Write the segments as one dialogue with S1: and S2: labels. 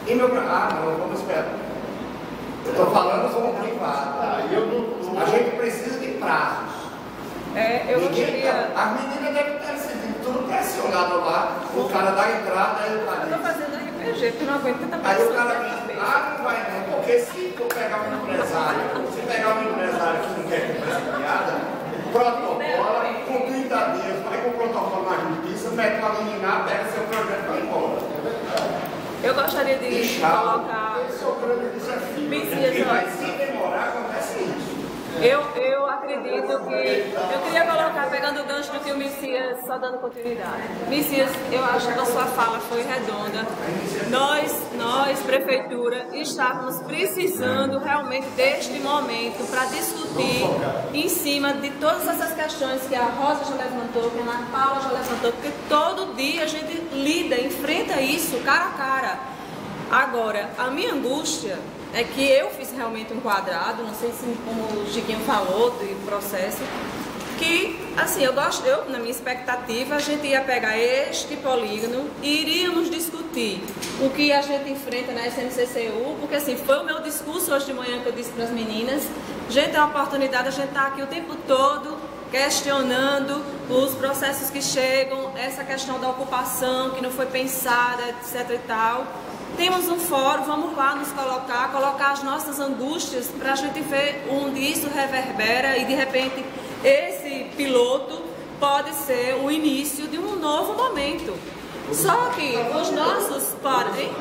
S1: E meu... não, vamos esperar. Eu estou falando como privado. A gente precisa de prazos.
S2: Eu gostaria...
S1: As meninas devem ter sido tudo pressionado lá, o cara da entrada, aí o cara
S2: Eu estou fazendo RPG, porque não aguento tanta
S1: aí
S2: pessoa.
S1: o cara diz, não vai não, porque se tu pegar um empresário, que não quer que faça piada, protocola, com 30 dias, vai com o protocolo na justiça, mete uma liminar, pega seu projeto e vai embora.
S2: Eu gostaria de colocar...
S1: Esse é o grande desafio.
S2: Messias,
S1: E vai se demorar, acontece isso.
S2: Eu acredito que... Eu queria colocar, pegando o gancho do que o Messias, só dando continuidade. Messias, eu acho que a sua fala foi redonda. Nós, Prefeitura, estávamos precisando realmente deste momento para discutir em cima de todas essas questões que a Rosa já levantou, que a Ana Paula já levantou, porque todo dia a gente lida, enfrenta isso cara a cara. Agora, a minha angústia é que eu fiz realmente um quadrado, não sei se como o Chiquinho falou do processo, que, assim, na minha expectativa, a gente ia pegar este polígono e iríamos discutir o que a gente enfrenta na SMCCU, porque, assim, foi o meu discurso hoje de manhã que eu disse para as meninas, gente, é uma oportunidade, a gente está aqui o tempo todo questionando os processos que chegam, essa questão da ocupação que não foi pensada, etc e tal. Temos um fórum, vamos lá nos colocar as nossas angústias para a gente ver onde isso reverbera e de repente esse piloto pode ser o início de um novo momento. Só que os nossos podem...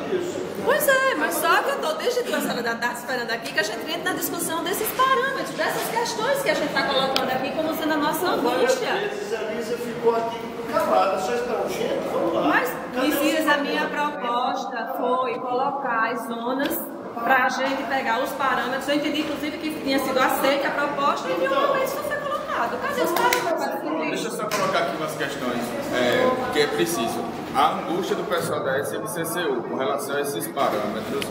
S2: Pois é, mas só que eu estou desde 2 horas da tarde esperando aqui que a gente entre na discussão desses parâmetros, dessas questões que a gente está colocando aqui como sendo a nossa angústia.
S3: Várias vezes a Lisa ficou aqui calada, só está urgente, vamos lá.
S2: Mas, Messias, a minha proposta foi colocar as zonas para a gente pegar os parâmetros. Eu entendi, inclusive, que tinha sido aceita a proposta e em nenhum momento isso foi colocado. Cadê os parâmetros?
S4: Deixa eu só colocar aqui umas questões que é preciso. A angústia do pessoal da SMCCU com relação a esses parâmetros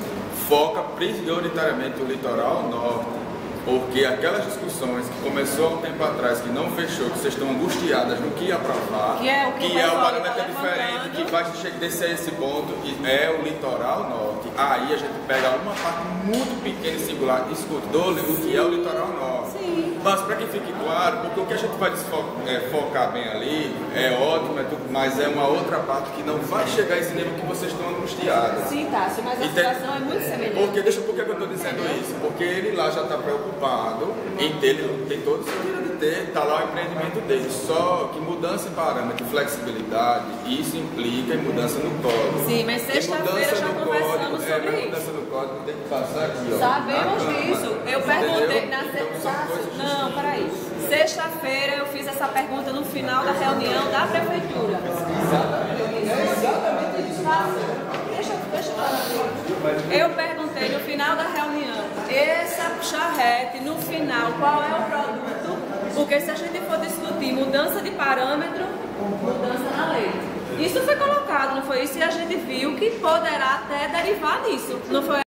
S4: foca prioritariamente o litoral norte, porque aquelas discussões que começou há um tempo atrás, que não fechou, que vocês estão angustiadas no que aprovar,
S2: que é o
S4: parâmetro diferente, que vai descer a esse ponto, e é o litoral norte. Aí a gente pega uma parte muito pequena e singular, escutou o que é o litoral norte.
S2: Sim.
S4: Mas para que fique claro, porque o que a gente vai focar bem ali é ótimo, mas é uma outra parte que não vai chegar a esse nível que vocês estão angustiadas.
S2: Sim, Tássio, mas a situação é muito semelhante.
S4: Por que eu estou dizendo isso? Porque ele lá já está preocupado em ter, ele tem todo o sentido de ter, está lá o empreendimento dele. Só que mudança em parâmetro, flexibilidade, isso implica em mudança no código.
S2: Sim, mas sexta-feira já conversamos sobre isso.
S4: Mudança no código tem que passar aqui, ó.
S2: Sabemos disso. Eu perguntei na sexta-feira. Não, peraí. Sexta-feira eu fiz essa pergunta no final da reunião da prefeitura.
S1: Exatamente isso.
S2: Eu perguntei no final da reunião, essa charrete, no final, qual é o produto? Porque se a gente for discutir mudança de parâmetro, mudança na lei. Isso foi colocado, não foi isso? E a gente viu que poderá até derivar nisso. Não foi